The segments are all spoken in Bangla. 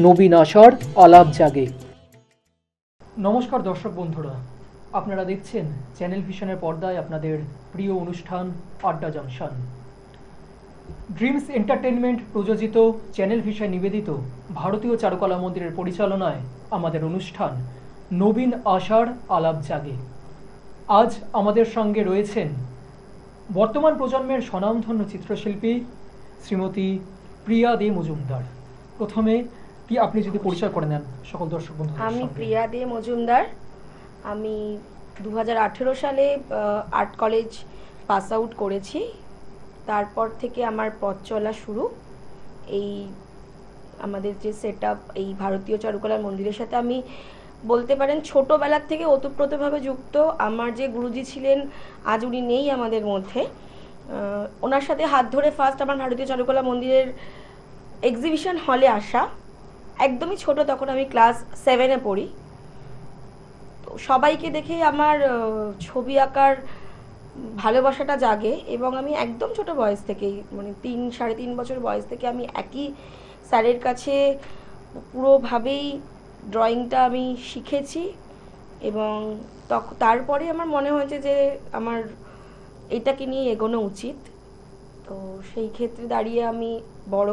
নবীন আশার আলাপ জাগে। নমস্কার দর্শক বন্ধুরা, আপনারা দেখছেন চ্যানেল ভিশনের পর্দায় আপনাদের প্রিয় অনুষ্ঠান আড্ডা জংশন। ড্রিমস এন্টারটেনমেন্ট প্রযোজিত, চ্যানেল ভিশন নিবেদিত ভারতীয় চারুকলা মন্দিরের পরিচালনায় আমাদের অনুষ্ঠান নবীন আশার আলাপ জাগে। আজ আমাদের সঙ্গে রয়েছেন বর্তমান প্রজন্মের স্বনামধন্য চিত্রশিল্পী শ্রীমতী প্রিয়া দে মজুমদার। প্রথমে কি আপনি যদি পরিচয় করে নেন সকল দর্শক বন্ধুদের আমি সঙ্গে। প্রিয়া দে মজুমদার। আমি 2018 সালে আর্ট কলেজ পাস আউট করেছি। তারপর থেকে আমার পথ চলা শুরু। এই আমাদের যে সেট আপ, এই ভারতীয় চারুকলার মন্দিরের সাথে আমি বলতে পারেন ছোটোবেলার থেকে ওতপ্রোতভাবে যুক্ত। আমার যে গুরুজি ছিলেন, আজ উনি নেই আমাদের মধ্যে। ওনার সাথে হাত ধরে ফার্স্ট আমার ভারতীয় চারুকলা মন্দিরের এক্সিবিশন হলে আসা। একদমই ছোট, তখন আমি ক্লাস 7-এ পড়ি। তো সবাইকে দেখে আমার ছবি আঁকার ভালোবাসাটা জাগে এবং আমি একদম ছোট বয়স থেকেই, মানে 3-3.5 বছর বয়স থেকে আমি একই স্যারের কাছে পুরোভাবেই ড্রয়িংটা আমি শিখেছি। এবং তারপরে আমার মনে হয়েছে যে আমার এটাকে নিয়ে এগোনো উচিত। তো সেই ক্ষেত্রে দাঁড়িয়ে আমি বড়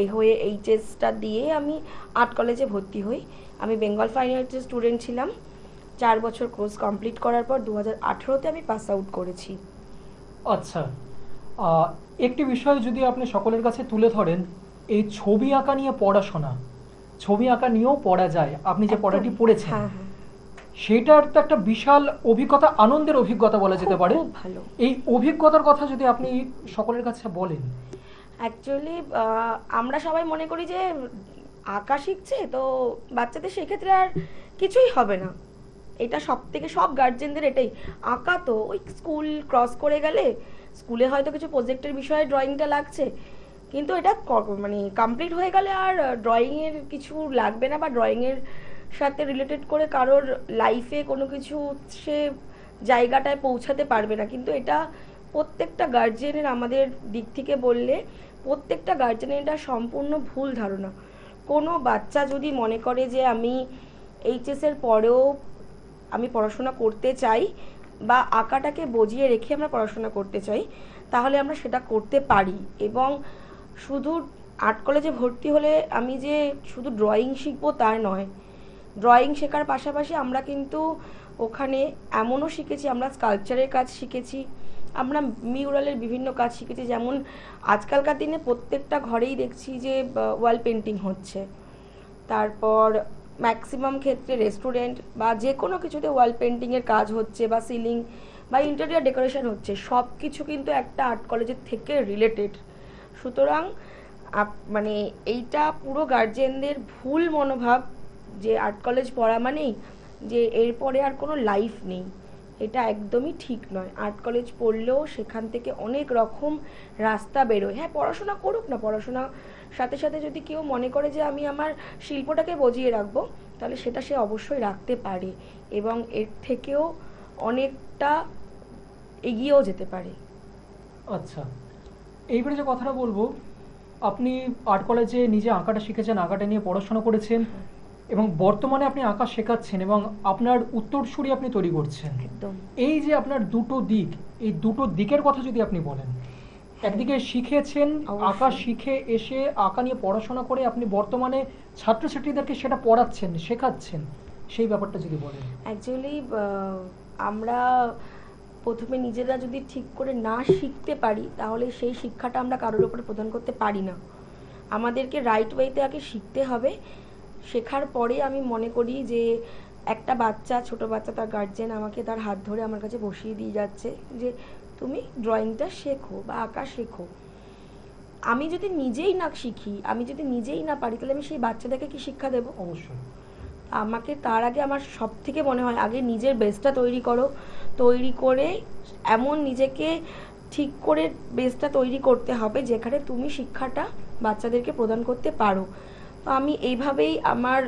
এই হয়ে এইচএসটা দিয়ে আমি আর্ট কলেজে ভর্তি হই। আমি বেঙ্গল ফাইন আর্টসের স্টুডেন্ট ছিলাম। 4 বছর কোর্স কমপ্লিট করার পর 2018-তে আমি পাস আউট করেছি। আচ্ছা, একটি বিষয় যদি আপনি সকলের কাছে তুলে ধরেন, এই ছবি আঁকা নিয়ে পড়াশোনা, ছবি আঁকা নিয়েও পড়া যায়, আপনি যে পড়াটি পড়েছেন, হ্যাঁ হ্যাঁ, সেটার তো একটা বিশাল অভিজ্ঞতা, আনন্দের অভিজ্ঞতা বলা যেতে পারে। খুব ভালো। এই অভিজ্ঞতার কথা যদি আপনি সকলের কাছে বলেন। অ্যাকচুয়ালি আমরা সবাই মনে করি যে আঁকা শিখছে তো বাচ্চাদের সেক্ষেত্রে আর কিছুই হবে না। এটা সব গার্জেনদের এটাই, আঁকা তো ওই স্কুল ক্রস করে গেলে স্কুলে হয়তো কিছু প্রজেক্টের বিষয়ে ড্রয়িংটা লাগছে, কিন্তু এটা মানে কমপ্লিট হয়ে গেলে আর ড্রয়িংয়ের কিছু লাগবে না, বা ড্রয়িংয়ের সাথে রিলেটেড করে কারোর লাইফে কোনো কিছু সে জায়গাটায় পৌঁছাতে পারবে না। কিন্তু এটা প্রত্যেকটা গার্জেনের, আমাদের দিক থেকে বললে প্রত্যেকটা গার্জেনের এটা সম্পূর্ণ ভুল ধারণা। কোনো বাচ্চা যদি মনে করে যে আমি এইচএসের পরেও আমি পড়াশোনা করতে চাই বা আঁকাটাকে বজিয়ে রেখে আমরা পড়াশোনা করতে চাই, তাহলে আমরা সেটা করতে পারি। এবং শুধু আর্ট কলেজে ভর্তি হলে আমি যে শুধু ড্রয়িং শিখবো তা নয়, ড্রয়িং শেখার পাশাপাশি আমরা কিন্তু ওখানে এমনও শিখেছি, আমরা স্কাল্পচারের কাজ শিখেছি, আমরা মিউরালের বিভিন্ন কাজ শিখেছি। যেমন আজকালকার দিনে প্রত্যেকটা ঘরেই দেখছি যে ওয়াল পেন্টিং হচ্ছে। তারপর ম্যাক্সিমাম ক্ষেত্রে রেস্টুরেন্ট বা যে কোনো কিছুতে ওয়াল পেন্টিংয়ের কাজ হচ্ছে, বা সিলিং বা ইন্টেরিয়ার ডেকোরেশন হচ্ছে। সব কিছু কিন্তু একটা আর্ট কলেজের থেকে রিলেটেড। সুতরাং মানে এইটা পুরো গার্জেনদের ভুল মনোভাব যে আর্ট কলেজ পড়া মানেই যে এরপরে আর কোনো লাইফ নেই। এটা একদমই ঠিক নয়। আর্ট কলেজ পড়লেও সেখান থেকে অনেক রকম রাস্তা বেরোয়। হ্যাঁ, পড়াশোনা করুক না, পড়াশোনা সাথে সাথে যদি কেউ মনে করে যে আমি আমার শিল্পটাকে বজিয়ে রাখবো, তাহলে সেটা সে অবশ্যই রাখতে পারে এবং এর থেকেও অনেকটা এগিয়েও যেতে পারে। আচ্ছা, এইবারে যে কথাটা বলবো, আপনি আর্ট কলেজে নিজে আঁকাটা শিখেছেন, আঁকাটা নিয়ে পড়াশোনা করেছেন এবং বর্তমানে আপনি আঁকা শেখাচ্ছেন এবং আপনার উত্তরসূরি আপনি তৈরি করছেন। একদম। এই যে আপনার দুটো দিক, এই দুটো দিকের কথা যদি আপনি বলেন। একদিকে শিখেছেন, আঁকা শিখে এসে আঁকা নিয়ে পড়াশোনা করে আপনি বর্তমানে ছাত্রছাত্রীদেরকে সেটা পড়াচ্ছেন, শেখাচ্ছেন, সেই ব্যাপারটা যদি বলেন। অ্যাকচুয়ালি আমরা প্রথমে নিজেরা যদি ঠিক করে না শিখতে পারি, তাহলে সেই শিক্ষাটা আমরা কারোর উপরে প্রদান করতে পারি না। আমাদেরকে রাইট ওয়েতে আগে শিখতে হবে। শেখার পরে আমি মনে করি যে একটা বাচ্চা, ছোট বাচ্চা, তার গার্জেন আমাকে তার হাত ধরে আমার কাছে বসিয়ে দিয়ে যাচ্ছে যে তুমি ড্রয়িংটা শেখো বা আঁকা শেখো। আমি যদি নিজেই না শিখি, আমি যদি নিজেই না পারি, তাহলে আমি সেই বাচ্চাদেরকে কি শিক্ষা দেবো? অবশ্যই। আমাকে তার আগে আমার সব থেকে মনে হয় আগে নিজের বেসটা তৈরি করো। তৈরি করে এমন নিজেকে ঠিক করে বেসটা তৈরি করতে হবে যেখানে তুমি শিক্ষাটা বাচ্চাদেরকে প্রদান করতে পারো। তো আমি এইভাবেই আমার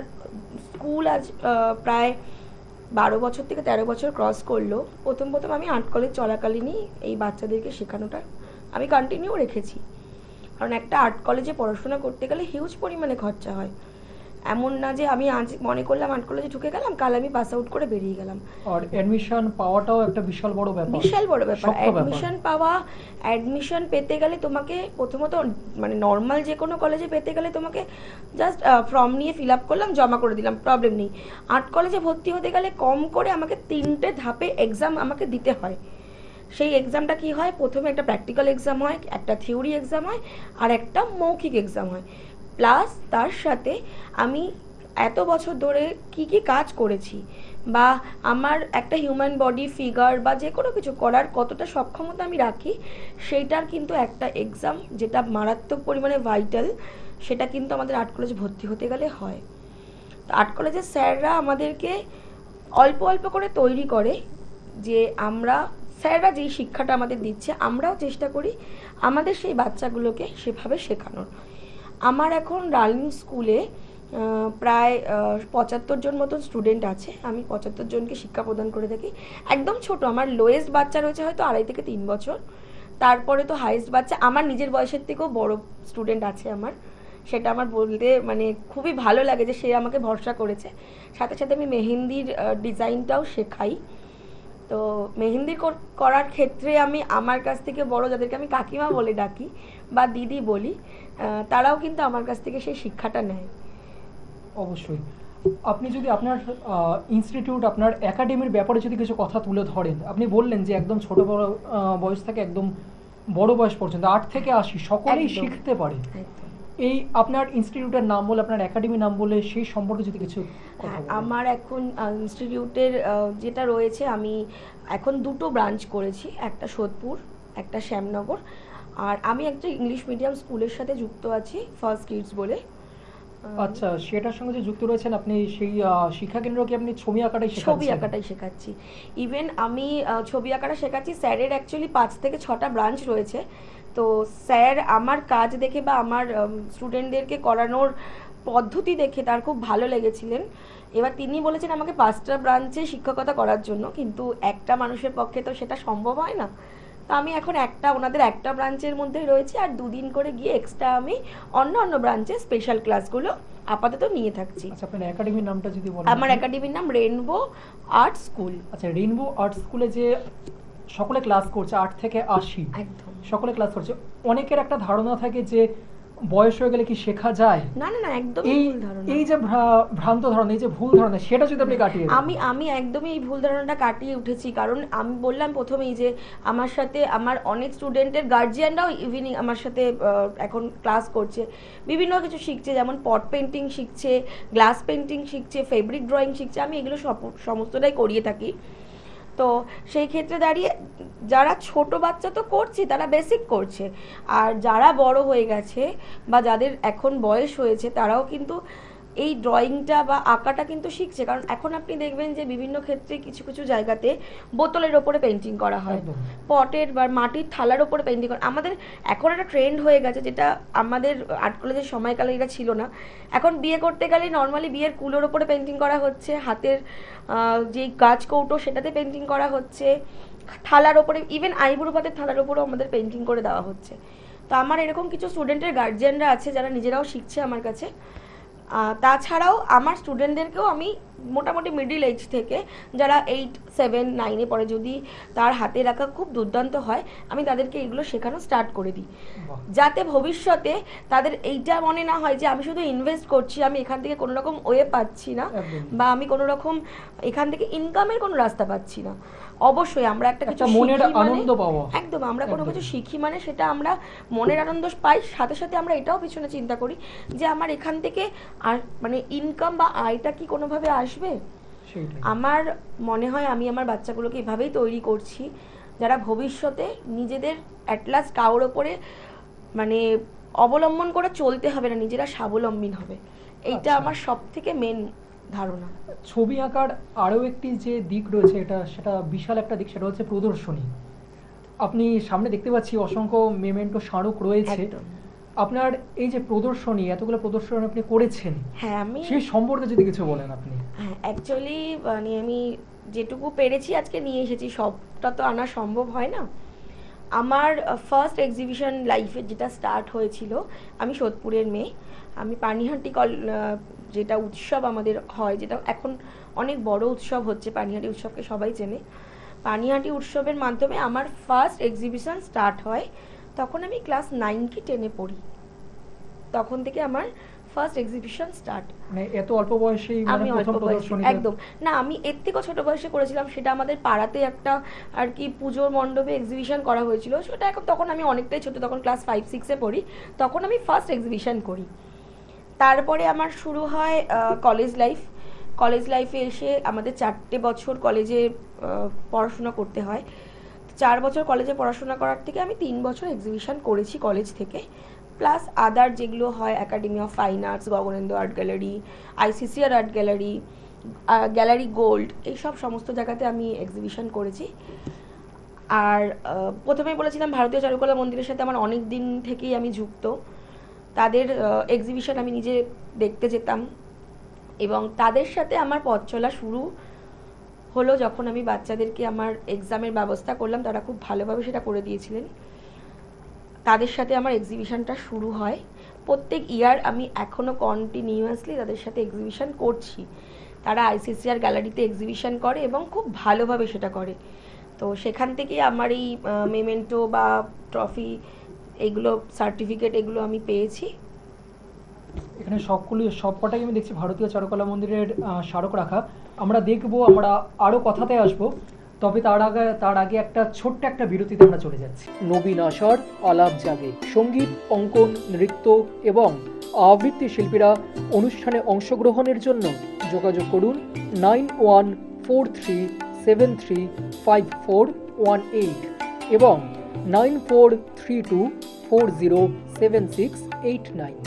স্কুল আজ প্রায় 12 বছর থেকে 13 বছর ক্রস করলো। প্রথম আমি আর্ট কলেজ চলাকালীনই এই বাচ্চাদেরকে শেখানোটা আমি কন্টিনিউ রেখেছি। কারণ একটা আর্ট কলেজে পড়াশোনা করতে গেলে হিউজ পরিমাণে খরচা হয়। এমন না যে আমি আজ মনে করলাম আর্ট কলেজে ঢুকে গেলাম, কাল আমি পাস আউট করে বেরিয়ে গেলাম। আর অ্যাডমিশন পাওয়াটাও একটা বিশাল বড় ব্যাপার, বিশাল বড় ব্যাপার শক্ত ব্যাপার। অ্যাডমিশন পেতে গেলে তোমাকে প্রথমত মানে নর্মাল যে কোনো কলেজে পেতে গেলে তোমাকে জাস্ট ফর্ম নিয়ে ফিল আপ করলাম, জমা করে দিলাম, প্রবলেম নেই। আর্ট কলেজে ভর্তি হতে গেলে কম করে আমাকে 3টে ধাপে এক্সাম আমাকে দিতে হয়। সেই এক্সামটা কি হয়, প্রথমে একটা প্র্যাকটিক্যাল এক্সাম হয়, একটা থিওরি এক্সাম হয়, আর একটা মৌখিক এক্সাম হয়। প্লাস তার সাথে আমি এত বছর ধরে কি কি কাজ করেছি, বা আমার একটা হিউম্যান বডি ফিগার বা যে কোনো কিছু করার কতটা সক্ষমতা আমি রাখি, সেইটার কিন্তু একটা এক্সাম, যেটা মারাত্মক পরিমাণে ভাইটাল, সেটা কিন্তু আমাদের আর্ট কলেজে ভর্তি হতে গেলে হয়। তো আর্ট কলেজের স্যাররা আমাদেরকে অল্প অল্প করে তৈরি করে, যে আমরা স্যাররা যেই শিক্ষাটা আমাদের দিচ্ছে আমরাও চেষ্টা করি আমাদের সেই বাচ্চাগুলোকে সেভাবে শেখানোর। আমার এখন রানিং স্কুলে প্রায় 75 জন মতন স্টুডেন্ট আছে। আমি 75 জনকে শিক্ষা প্রদান করে থাকি। একদম ছোট, আমার লোয়েস্ট বাচ্চা রয়েছে হয়তো 2.5 থেকে 3 বছর। তারপরে তো হাইয়েস্ট বাচ্চা আমার নিজের বয়সের থেকেও বড় স্টুডেন্ট আছে আমার। সেটা আমার বলতে মানে খুবই ভালো লাগে যে সে আমাকে ভরসা করেছে। সাথে সাথে আমি মেহেন্দির ডিজাইনটাও শেখাই। তো মেহেন্দি করার ক্ষেত্রে আমি আমার কাছ থেকে বড় যাদেরকে আমি কাকিমা বলে ডাকি বা দিদি বলি, তারাও কিন্তু আমার কাছ থেকে সেই শিক্ষাটা নেয়। অবশ্যই। আপনি যদি আপনার ইনস্টিটিউট, আপনার একাডেমির ব্যাপারে যদি কিছু কথা তুলে ধরেন, আপনি বললেন যে একদম ছোট বড় বয়স থেকে একদম বড় বয়স পর্যন্ত 8 থেকে 80 সকলেই একদম। শিখতে পারে। একদম। এই আপনার ইনস্টিটিউটের নাম বলে, আপনার একাডেমির নাম বলে, সেই সম্পর্কে যদি কিছু কথা হ্যাঁ, বলেন। আমার এখন ইনস্টিটিউটের যেটা রয়েছে, আমি এখন 2টো ব্রাঞ্চ করেছি, একটা সোদপুর, একটা শ্যামনগর। আর আমি একটা ইংলিশ মিডিয়াম স্কুলের সাথে যুক্ত আছি, ফার্স্ট কিডস বলে। আচ্ছা, সেটার সঙ্গে যে যুক্ত রয়েছেন আপনি, সেই শিক্ষা কেন্দ্রকে আপনি ছবি আঁকাটাই শেখাচ্ছেন? ছবি আঁকাটাই শেখাচ্ছি। ইভেন আমি ছবি আঁকাটা শেখাচ্ছি। স্যারের অ্যাকচুয়ালি 5 থেকে 6টা ব্রাঞ্চ রয়েছে। তো স্যার আমার কাজ দেখে বা আমার স্টুডেন্টদেরকে করানোর পদ্ধতি দেখে তার খুব ভালো লেগেছিলেন। এবার তিনি বলেছেন আমাকে 5টা ব্রাঞ্চে শিক্ষকতা করার জন্য, কিন্তু একটা মানুষের পক্ষে তো সেটা সম্ভব হয় না। তো আমি এখন ওনাদের একটা ব্রাঞ্চের মধ্যেই রয়েছি, আর 2 দিন করে গিয়ে এক্সট্রা আমি অন্য অন্য ব্রাঞ্চে স্পেশাল ক্লাসগুলো আপাতত নিয়ে থাকছি। আচ্ছা, আপনার একাডেমির নামটা যদি বলেন। আমার একাডেমির নাম রেইনবো আর্ট স্কুল। আচ্ছা, রেইনবো আর্ট স্কুলে যে সকলে ক্লাস করছে 8 থেকে 80, একদম। সকলে ক্লাস করছে, অনেকের একটা ধারণা থাকে যে বয়স হয়ে গেলে কি শেখা যায়। না না না, একদম এই ভুল ধারণা। এই যে ভ্রান্ত ধারণা, এই যে ভুল ধারণা, সেটা যদি আপনি কাটিয়ে দেন। আমি একদমই এই ভুল ধারণাটা কাটিয়ে উঠেছি, কারণ আমি বললাম প্রথমেই যে আমার সাথে আমার অনেক স্টুডেন্টের গার্জিয়ানরাও ইভিনিং আমার সাথে এখন ক্লাস করছে, বিভিন্ন কিছু শিখছে, যেমন পট পেন্টিং শিখছে, গ্লাস পেন্টিং শিখছে, ফেব্রিক ড্রয়িং শিখছে। আমি এগুলো সমস্তটাই করিয়ে থাকি। তো সেই ক্ষেত্রে দাঁড়িয়ে যারা ছোট বাচ্চা তো করছে, তারা বেসিক করছে, আর যারা বড় হয়ে গেছে বা যাদের এখন বয়স হয়েছে, তারাও কিন্তু এই ড্রয়িংটা বা আঁকাটা কিন্তু শিখছে। কারণ এখন আপনি দেখবেন যে বিভিন্ন ক্ষেত্রে কিছু কিছু জায়গাতে বোতলের ওপরে পেন্টিং করা হয়, একদম। পটের বা মাটির থালার ওপরে পেন্টিং করা। আমাদের এখন একটা ট্রেন্ড হয়ে গেছে, যেটা আমাদের আর্ট কলেজের সময়কালে এটা ছিল না। এখন বিয়ে করতে গেলে নর্মালি বিয়ের কুলোর ওপরে পেন্টিং করা হচ্ছে, হাতের যে গাছ কৌটো সেটাতে পেন্টিং করা হচ্ছে, থালার ওপরে, ইভেন আইবুড়ো ভাতের থালার ওপরেও আমাদের পেন্টিং করে দেওয়া হচ্ছে। তো আমার এরকম কিছু স্টুডেন্টের গার্জিয়ানরা আছে যারা নিজেরাও শিখছে আমার কাছে। তাছাড়াও আমার স্টুডেন্টদেরকেও আমি মোটামুটি মিডিল এজ থেকে, যারা 8, 7, 9-এ পড়ে, যদি তার হাতে রাখা খুব দুর্দান্ত হয়, আমি তাদেরকে এগুলো শেখানো স্টার্ট করে দিই, বাহ। যাতে ভবিষ্যতে তাদের এইটা মনে না হয় যে আমি শুধু ইনভেস্ট করছি, আমি এখান থেকে কোনো রকম ওয়ে পাচ্ছি না, একদম। বা আমি কোনো রকম এখান থেকে ইনকামের কোনো রাস্তা পাচ্ছি না। অবশ্যই আমরা একটা কিছু একটা মনের শিখি মানে, আনন্দ পাওয়া। একদম, আমরা কোনো একদম। কিছু শিখি মানে সেটা আমরা মনের আনন্দ পাই, সাথে সাথে আমরা এটাও পিছনে চিন্তা করি যে আমার এখান থেকে আর মানে ইনকাম বা আয়টা কি কোনোভাবে আসবে। সেইটাই। আমার মনে হয় আমি আমার বাচ্চাগুলোকে এভাবেই তৈরি করছি, যারা ভবিষ্যতে নিজেদের অ্যাটলাস্ট কারোর ওপরে মানে অবলম্বন করে চলতে হবে না, নিজেরা স্বাবলম্বী হবে। এইটা আচ্ছা। আমার সব থেকে মেন ধারণা। ছবি আঁকার আরও একটি যে দিক রয়েছে, সেটা বিশাল একটা দিক, সেটা হচ্ছে প্রদর্শনী। আপনি সামনে দেখতে পাচ্ছি অসংখ্য মেমেন্টো স্মারক রয়েছে। একদম। আপনার এই যে প্রদর্শনী, এতগুলো প্রদর্শনী আপনি করেছেন, হ্যাঁ, আমি সেই সম্পর্কে যদি কিছু বলেন আপনি। হ্যাঁ, অ্যাকচুয়ালি মানে আমি যেটুকু পেরেছি আজকে নিয়ে এসেছি, সবটা তো আনা সম্ভব হয় না। আমার ফার্স্ট এক্সিবিশন লাইফে যেটা স্টার্ট হয়েছিল, আমি সোদপুরের মেয়ে, আমি পানিহাটি যেটা উৎসব আমাদের হয়, যেটা এখন অনেক বড় উৎসব হচ্ছে, পানিহাটি উৎসবকে সবাই চেনে। পানিহাটি উৎসবের মাধ্যমে আমার ফার্স্ট এক্সিবিশন স্টার্ট হয়, তখন আমি ক্লাস 9 কি 10-এ পড়ি। তখন থেকে আমার ফার্স্ট এক্সিবিশন স্টার্ট। মানে এত অল্প বয়সেই মানে আমি প্রথম অল্প বয়সে প্রদর্শনীতে? একদম না, আমি এর থেকেও ছোট বয়সে করেছিলাম। সেটা আমাদের পাড়াতে একটা আর কি পুজোর মণ্ডপে এক্সিবিশন করা হয়েছিল। সেটা এখন তখন আমি অনেকটাই ছোট, তখন ক্লাস 5-6-এ পড়ি। তখন আমি ফার্স্ট এক্সিবিশন করি। তারপরে আমার শুরু হয় কলেজ লাইফ। কলেজ লাইফে এসে আমাদের 4টে বছর কলেজে পড়াশোনা করতে হয়। 4 বছর কলেজে পড়াশোনা করার থেকে আমি 3 বছর এক্সিবিশন করেছি কলেজ থেকে, প্লাস আদার যেগুলো হয় academy of fine arts, Gaganendra art gallery, ICCR art gallery, gallery gold, এইসব সমস্ত জায়গাতে আমি এক্সিবিশন করেছি। আর প্রথমেই বলেছিলাম ভারতীয় চারুকলা মন্দিরের সাথে আমার অনেক দিন থেকেই আমি যুক্ত। তাদের এক্সিবিশন আমি নিজে দেখতে যেতাম, এবং তাদের সাথে আমার পথ চলা শুরু হলো যখন আমি বাচ্চাদেরকে আমার এক্সামের ব্যবস্থা করলাম। তারা খুব ভালোভাবে সেটা করে দিয়েছিলেন। তাদের সাথে আমার এক্সিবিশনটা শুরু হয়। প্রত্যেক ইয়ার আমি এখনও কন্টিনিউয়াসলি তাদের সাথে এক্সিবিশন করছি। তারা আইসিসিআর গ্যালারিতে এক্সিবিশন করে এবং খুব ভালোভাবে সেটা করে। তো সেখান থেকে আমার এই মেমেন্টো বা ট্রফি, এগুলো সার্টিফিকেট, এগুলো আমি পেয়েছি। এখানে সবকটাই আমি দেখছি ভারতীয় চারুকলা মন্দিরের স্মারক রাখা। আমরা দেখব, আমরা আরও কথাতে আসব, তবে তার আগে একটা ছোট্ট একটা বিরতিতে আমরা চলে যাচ্ছি। নবীন আসর, আলাপ জাগে। সঙ্গীত, অঙ্কন, নৃত্য এবং আবৃত্তি শিল্পীরা অনুষ্ঠানে অংশগ্রহণের জন্য যোগাযোগ করুন 9143735418 এবং 9432407689।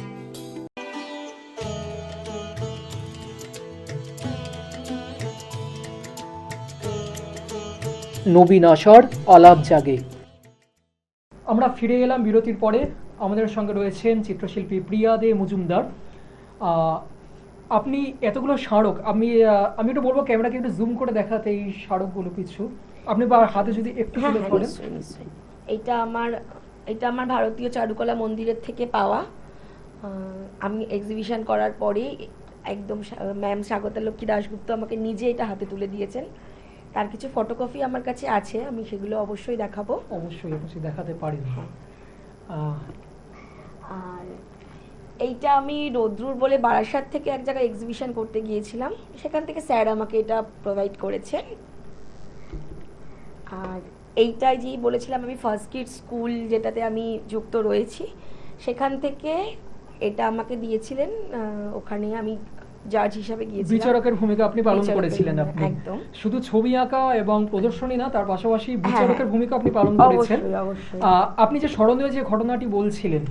নবীন আসর, আলাপ জাগে। আমরা ফিরে এলাম বিরতির পরে। আমাদের সঙ্গে রয়েছেন চিত্রশিল্পী প্রিয়া দে মজুমদার। আপনি এতগুলো স্মারক, আমি একটু বলবো ক্যামেরাকে একটু জুম করে দেখাতে এই স্মারকগুলো কিছু আপনি বা হাতে যদি একটু তুলে ধরেন। নিশ্চয়ই। এটা আমার ভারতীয় চারুকলা মন্দিরের থেকে পাওয়া। আমি এক্সিবিশন করার পরে একদম ম্যাম স্বাগতা লক্ষ্মী দাশগুপ্ত আমাকে নিজে এটা হাতে তুলে দিয়েছেন। তার কিছু ফটোকপি আমার কাছে আছে, আমি সেগুলো অবশ্যই দেখাবো। অবশ্যই দেখাতে পারেন। আর এইটা আমি রোদ্রুর বলে বারাসাত থেকে এক জায়গায় এক্সিবিশন করতে গিয়েছিলাম, সেখান থেকে স্যার আমাকে এটা প্রোভাইড করেছেন। আর এইটাই যেই বলেছিলাম আমি ফার্স্ট কিড স্কুল যেটাতে আমি যুক্ত রয়েছি, সেখান থেকে এটা আমাকে দিয়েছিলেন। ওখানে আমি জাজ হিসাবে গিয়েছিলাম। বিচারকের ভূমিকা আপনি পালন করেছিলেন। আপনি একদম শুধু ছবি আঁকা এবং প্রদর্শনী না, তার পাশাপাশি বিচারকের ভূমিকা আপনি পালন করেছেন। আপনি যে স্মরণীয় যে ঘটনাটি বলছিলেন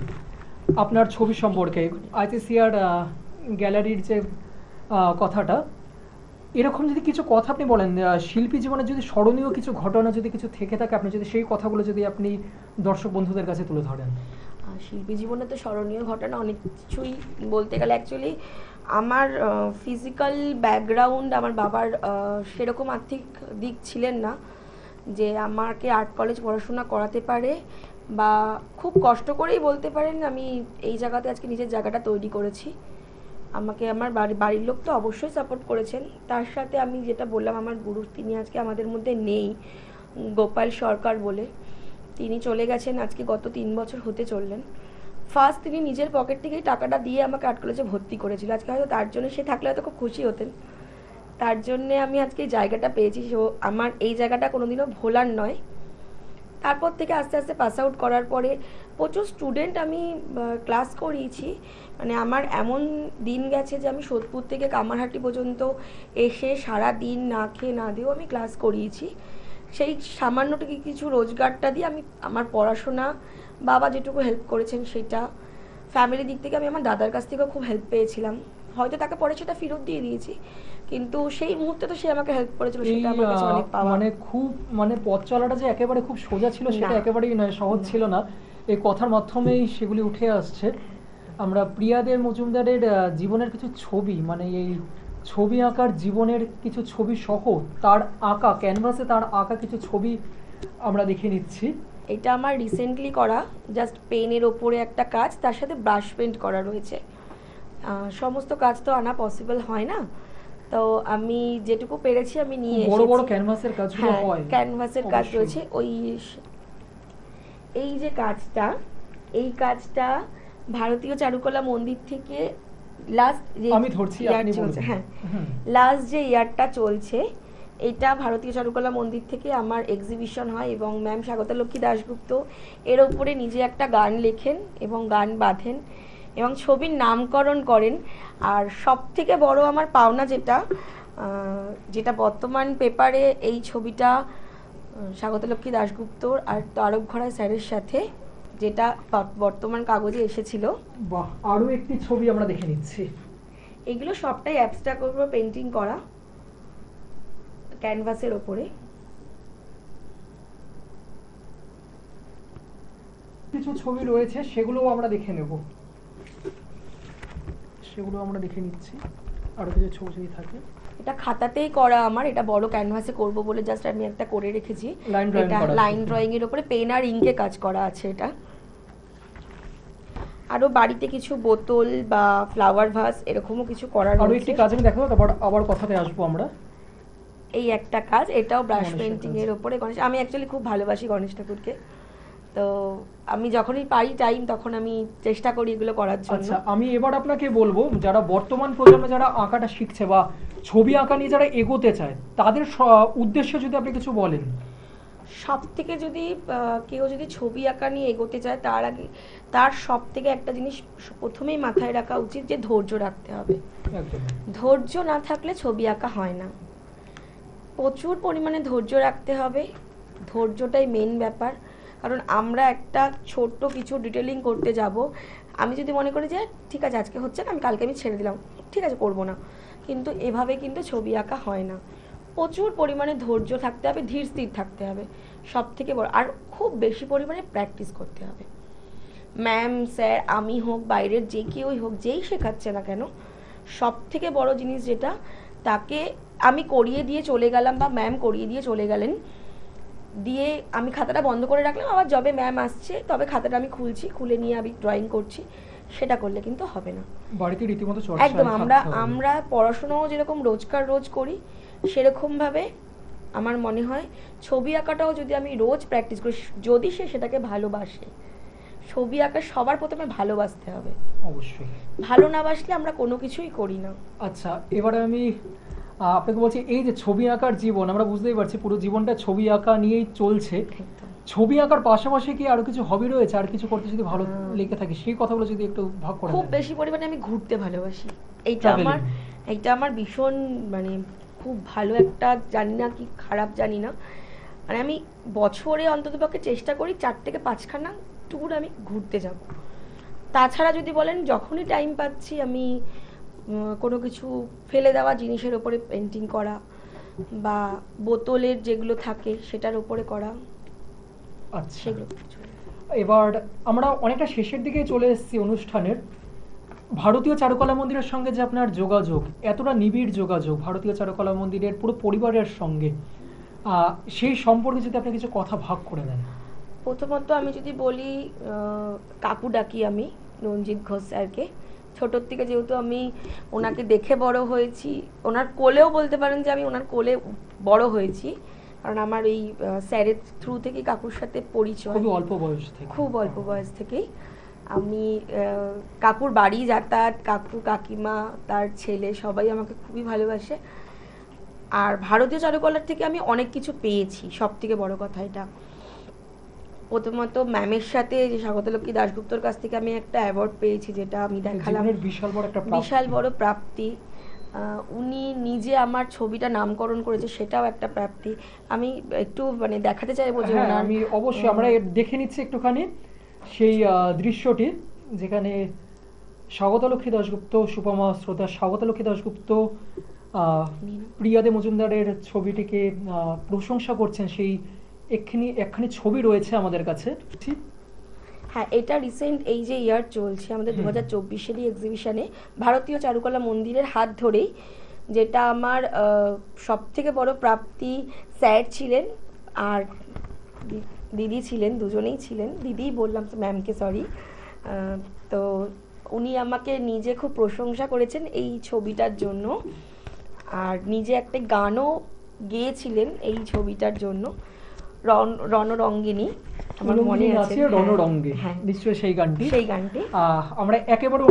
আপনার ছবি সম্পর্কে, আইসিসিআর গ্যালারির যে কথাটা, এরকম যদি কিছু কথা আপনি বলেন, শিল্পী জীবনে যদি স্মরণীয় কিছু ঘটনা যদি কিছু থেকে থাকে, আপনি যদি সেই কথাগুলো যদি আপনি দর্শক বন্ধুদের কাছে তুলে ধরেন। শিল্পী জীবনে তো স্মরণীয় ঘটনা অনেক কিছুই বলতে গেলে। অ্যাকচুয়ালি আমার ফিজিক্যাল ব্যাকগ্রাউন্ড, আমার বাবার সেরকম আর্থিক দিক ছিলেন না যে আমাকে আর্ট কলেজ পড়াশোনা করাতে পারে, বা খুব কষ্ট করেই বলতে পারেন আমি এই জায়গাতে আজকে নিজের জায়গাটা তৈরি করেছি। আমাকে আমার বাড়ির লোক তো অবশ্যই সাপোর্ট করেছেন। তার সাথে আমি যেটা বললাম, আমার গুরু তিনি আজকে আমাদের মধ্যে নেই, গোপাল সরকার বলে, তিনি চলে গেছেন আজকে গত 3 বছর হতে চললেন। ফার্স্ট তিনি নিজের পকেট থেকেই টাকাটা দিয়ে আমাকে আর্ট কলেজে ভর্তি করেছিল। আজকে হয়তো তার জন্য, সে থাকলে হয়তো খুব খুশি হতেন। তার জন্যে আমি আজকে এই জায়গাটা পেয়েছি। আমার এই জায়গাটা কোনোদিনও ভোলার নয়। তারপর থেকে আস্তে আস্তে পাস আউট করার পরে প্রচুর স্টুডেন্ট আমি ক্লাস করিয়েছি। মানে আমার এমন দিন গেছে যে আমি সোদপুর থেকে কামারহাটি পর্যন্ত এসে সারা দিন না খেয়ে না দিয়েও আমি ক্লাস করিয়েছি। সেই সামান্যটুকু কিছু রোজগারটা দিয়ে আমি আমার পড়াশোনা, বাবা যেটুকু হেল্প করেছেন সেটা, ফ্যামিলি দিক থেকে আমি আমার দাদার কাছ থেকেও খুব হেল্প পেয়েছিলাম। হয়তো তাকে পরে সেটা ফেরত দিয়ে দিয়েছি, কিন্তু সেই মুহূর্তে তো সে আমাকে হেল্প করেছিল, সেটা আমার কাছে অনেক পাওয়া। মানে খুব পথ চলাটা যে একেবারে খুব সোজা ছিল সেটা একেবারেই নয়, সহজ ছিল না। এই কথার মাধ্যমেই সেগুলি উঠে আসছে। আমরা প্রিয়া দে মজুমদারের জীবনের কিছু ছবি, মানে এই ছবি আঁকার জীবনের কিছু ছবি সহ তার আঁকা ক্যানভাসে তার আঁকা কিছু ছবি আমরা দেখে নিচ্ছি। এটা আমার রিসেন্টলি করা, জাস্ট পেনের ওপরে একটা কাজ, তার সাথে ব্রাশ পেন্ট করা রয়েছে। সমস্ত কাজ তো আনা পসিবল হয় না, তো আমি যেটুকু পেরেছি আমি নিয়ে খুব বড় বড় এসেছি। ক্যানভাসের কাজগুলো হ্যাঁ, হয় ক্যানভাসের কাজ অবশ্যই। রয়েছে। এই যে কাজটা, এই কাজটা ভারতীয় চারুকলা মন্দির থেকে লাস্ট যে আমি ধরছি, ইয়ার আপনি চলছে, বলবেন। হ্যাঁ, হুম। লাস্ট যে ইয়ারটা চলছে, এটা ভারতীয় চারুকলা মন্দির থেকে আমার এক্সিবিশন হয় এবং ম্যাম স্বাগতালক্ষ্মী দাশগুপ্ত এর ওপরে নিজে একটা গান লেখেন এবং গান বাঁধেন এবং ছবির নামকরণ করেন। আর সব থেকে বড় আমার পাওনা যেটা, যেটা বর্তমান পেপারে এই ছবিটা স্বাগতালক্ষ্মী দাশগুপ্তর আর তারক ঘরাই স্যারের সাথে, যেটা বর্তমান কাগজে এসেছিল। বাহ, আরো একটি ছবি আমরা দেখে নিচ্ছি। এগুলো সবটাই অ্যাবস্ট্রাক্ট উপর পেন্টিং করা ক্যানভাসের ওপরে। কিছু ছবি রয়েছে, সেগুলোও আমরা দেখে নেব, সেগুলো আমরা দেখে নিচ্ছি। আরো কিছু ছবি যদি থাকে। এটা খাতাতেই করা আমার, এটা বড় ক্যানভাসে করব বলে জাস্ট আমি একটা করে রেখেছি। লাইন ড্রয়িং এটা করা লাইন আছে। ড্রয়িং এর উপরে পেন আর ইঙ্কে কাজ করা আছে এটা। আরো বাড়িতে কিছু বোতল বা ফ্লাওয়ার ভাস এরকমও কিছু করার আরো রয়েছে। একটি কাজ আমি দেখাবো, তারপর আবার কথাতে আসবো আমরা। এই একটা কাজ, এটাও ব্রাশ গণেশের পেন্টিং কাজ। এর উপরে গণেশ। আমি অ্যাকচুয়ালি খুব ভালোবাসি গণেশ ঠাকুরকে, তো আমি যখনই পাই টাইম তখন আমি চেষ্টা করি এগুলো করার জন্য। আচ্ছা, আমি এবার আপনাকে বলবো, যারা বর্তমান প্রজন্মে যারা আঁকাটা শিখছে বা ছবি আঁকা নিয়ে যারা এগোতে চায়, তাদের উদ্দেশ্যে যদি আপনি কিছু বলেন। সব থেকে যদি কেউ যদি ছবি আঁকা নিয়ে এগোতে চায়, তার আগে তার সব থেকে একটা জিনিস প্রথমেই মাথায় রাখা উচিত, যে ধৈর্য রাখতে হবে। একদম। ধৈর্য না থাকলে ছবি আঁকা হয় না। প্রচুর পরিমাণে ধৈর্য রাখতে হবে, ধৈর্যটাই মেন ব্যাপার। কারণ আমরা একটা ছোট্ট কিছু ডিটেলিং করতে যাব, আমি যদি মনে করি যে ঠিক আছে আজকে হচ্ছে না, আমি কালকে আমি ছেড়ে দিলাম, ঠিক আছে করবো না, কিন্তু এভাবে কিন্তু ছবি আঁকা হয় না। প্রচুর পরিমাণে ধৈর্য থাকতে হবে, ধীর স্থির থাকতে হবে, সব থেকে বড়। আর খুব বেশি পরিমাণে প্র্যাকটিস করতে হবে। ম্যাম, স্যার, আমি হোক, বাইরের যে কেউই হোক, যেই শেখাচ্ছে না কেন, সব থেকে বড় জিনিস যেটা, তাকে আমি করিয়ে দিয়ে চলে গেলাম বা ম্যাম করিয়ে দিয়ে চলে গেলেন, দিয়ে আমি খাতাটা বন্ধ করে রাখলাম, আবার যবে ম্যাম আসছে তবে খাতাটা আমি খুলছি, খুলে নিয়ে আমি ড্রয়িং করছি, সেটা করলে কিন্তু হবে না। বাড়িতে রীতিমতো চর্চা একদম, আমরা থাকতে হবে। আমরা পড়াশোনাও যেরকম রোজকার রোজ করি, সেরকমভাবে আমার মনে হয় ছবি আঁকাটাও যদি আমি রোজ প্র্যাকটিস করি, যদি সে সেটাকে ভালোবাসে। ছবি আঁকা সবার প্রথমে ভালোবাসতে হবে, অবশ্যই। ভালো না বাসলে আমরা কোনো কিছুই করি না। আচ্ছা, এবারে আমি আপনাকে বলছি, এই যে ছবি আঁকার জীবন, আমরা বুঝতেই পারছি পুরো জীবনটা ছবি আঁকা নিয়েই চলছে। একদম। ছবি আঁকার পাশাপাশি কি আরো কিছু হবি রয়েছে, আর কিছু করতে যদি ভালো আহ, লেগে থাকে, সেই কথাগুলো যদি একটু ভাগ করে খুব দেন। বেশি পরিমাণে আমি ঘুরতে ভালোবাসি। এইটা Travelling। আমার এইটা আমার ভীষণ, মানে খুব ভালো একটা, জানি না কি খারাপ জানি না, মানে আমি বছরে অন্ততপক্ষে চেষ্টা করি 4 থেকে 5খানা ট্যুর আমি ঘুরতে যাব। তাছাড়া যদি বলেন, যখনই টাইম পাচ্ছি আমি কোনো কিছু ফেলে দেওয়া জিনিসের ওপরে পেন্টিং করা, বা বোতলের যেগুলো থাকে সেটার ওপরে করা, আচ্ছা, সেগুলো। এবার আমরা অনেকটা শেষের দিকে চলে এসেছি অনুষ্ঠানের। ভারতীয় চারুকলা মন্দিরের সঙ্গে যে আপনার যোগাযোগ, এতটা নিবিড় যোগাযোগ ভারতীয় চারুকলা মন্দিরের পুরো পরিবারের সঙ্গে, সেই সম্পর্কে যদি আপনি কিছু কথা ভাগ করে দেন। প্রথমত আমি যদি বলি, কাকু ডাকি আমি রঞ্জিত ঘোষ স্যারকে। ছোটোর থেকে যেহেতু আমি ওনাকে দেখে বড় হয়েছি, ওনার কোলেও বলতে পারেন যে আমি ওনার কোলে বড় হয়েছি, কারণ আমার এই স্যারের থ্রু থেকে কাকুর সাথে পরিচয়। খুবই অল্প বয়স থেকে। খুব অল্প বয়স থেকেই আমি কাকুর বাড়ি যাতায়াত, কাকু কাকিমা তার ছেলে সবাই আমাকে খুবই ভালোবাসে। আর ভারতীয় চারুকলার থেকে আমি অনেক কিছু পেয়েছি, সব থেকে বড় কথা এটা। প্রথমত ম্যামের সাথে, যে স্বাগতালক্ষ্মী দাশগুপ্তর কাছ থেকে আমি একটা অ্যাওয়ার্ড পেয়েছি, যেটা আমি দেখালাম, জীবনের বিশাল বড় একটা প্রাপ্তি। বিশাল বড় প্রাপ্তি। উনি নিজে আমার ছবিটা নামকরণ করেছে, সেটাও একটা প্রাপ্তি। আমি একটু মানে দেখাতে চাইবো যে হ্যাঁ, ওনার, আমি অবশ্যই, আমরা দেখে নিচ্ছি একটুখানি সেই দৃশ্যটি, যেখানে স্বাগতালক্ষ্মী দাশগুপ্ত, সুপমা শ্রোতা স্বাগতালক্ষ্মী দাশগুপ্ত প্রিয়াদে মজুমদারের ছবিটিকে প্রশংসা করছেন। সেই একখানি ছবি রয়েছে আমাদের কাছে। হ্যাঁ, এটা রিসেন্ট এই যে ইয়ার চলছে আমাদের 2024-এরই এক্সিবিশনে ভারতীয় চারুকলা মন্দিরের হাত ধরেই, যেটা আমার সব থেকে বড় প্রাপ্তি। স্যার ছিলেন আর দিদি ছিলেন, দুজনেই ছিলেন, দিদিই বললাম ম্যামকে, সরি। তো উনি আমাকে নিজে খুব প্রশংসা করেছেন এই ছবিটার জন্য, আর নিজে একটা গানও গেয়েছিলেন এই ছবিটার জন্য, রণরঙ্গিনী, আমার মনে আছে, রণরঙ্গে, হ্যাঁ নিশ্চয়ই সেই গানটি। সেই গানটি। আমরা একেবারে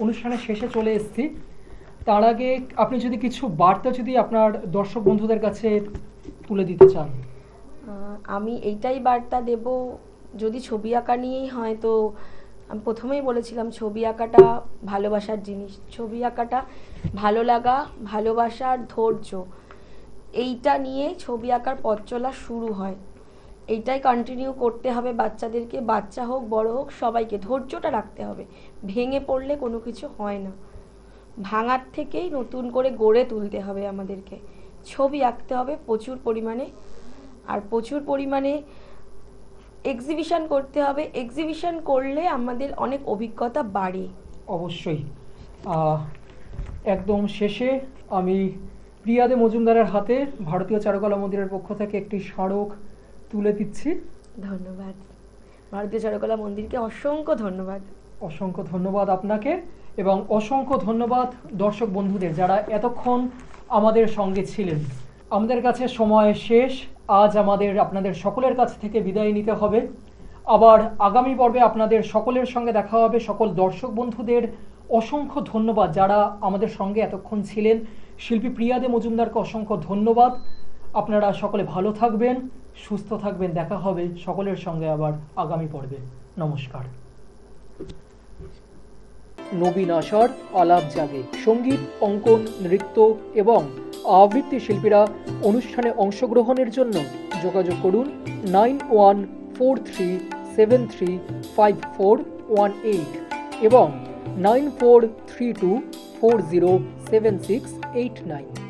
অনুষ্ঠানের শেষে চলে এসেছি। তার আগে আপনি যদি কিছু বার্তা যদি আপনার দর্শক বন্ধুদের কাছে তুলে দিতে চান। আমি এইটাই বার্তা দেব, যদি ছবি আঁকা নিয়েই হয় তো আমি প্রথমেই বলেছিলাম ছবি আঁকাটা ভালোবাসার জিনিস, ছবি আঁকাটা ভালো লাগা, ভালোবাসার ধৈর্য, এইটা নিয়ে ছবি আঁকার পথ চলা শুরু হয়। এইটাই কন্টিনিউ করতে হবে বাচ্চাদেরকে, বাচ্চা হোক বড় হোক সবাইকে ধৈর্যটা রাখতে হবে। ভেঙে পড়লে কোনো কিছু হয় না, ভাঙার থেকেই নতুন করে গড়ে তুলতে হবে আমাদেরকে। ছবি আঁকতে হবে প্রচুর পরিমাণে, আর প্রচুর পরিমাণে এক্সিবিশন করতে হবে। এক্সিবিশন করলে আমাদের অনেক অভিজ্ঞতা বাড়ে। অবশ্যই। একদম শেষে আমি প্রিয়াদে মজুমদারের হাতে ভারতীয় চারুকলা মন্দিরের পক্ষ থেকে একটি স্মারক তুলে দিচ্ছি। ধন্যবাদ, ভারতীয় চারুকলা মন্দিরকে অসংখ্য ধন্যবাদ। অসংখ্য ধন্যবাদ আপনাকে, এবং অসংখ্য ধন্যবাদ দর্শক বন্ধুদের যারা এতক্ষণ আমাদের সঙ্গে ছিলেন। আমাদের কাছে সময় শেষ, আজ আমাদের আপনাদের সকলের কাছ থেকে বিদায় নিতে হবে। আবার আগামী পর্বে আপনাদের সকলের সঙ্গে দেখা হবে। সকল দর্শক বন্ধুদের অসংখ্য ধন্যবাদ যারা আমাদের সঙ্গে এতক্ষণ ছিলেন। শিল্পী প্রিয়াদে মজুমদারকে অসংখ্য ধন্যবাদ। আপনারা সকলে ভালো থাকবেন, সুস্থ থাকবেন। দেখা হবে সকলের সঙ্গে আবার আগামী পর্বে। নমস্কার। নবীন আশার আলাপ জাগে। সঙ্গীত, অঙ্কন, নৃত্য এবং আবৃত্তি শিল্পীরা অনুষ্ঠানে অংশগ্রহণের জন্য যোগাযোগ করুন 9143735418 এবং 9432407689।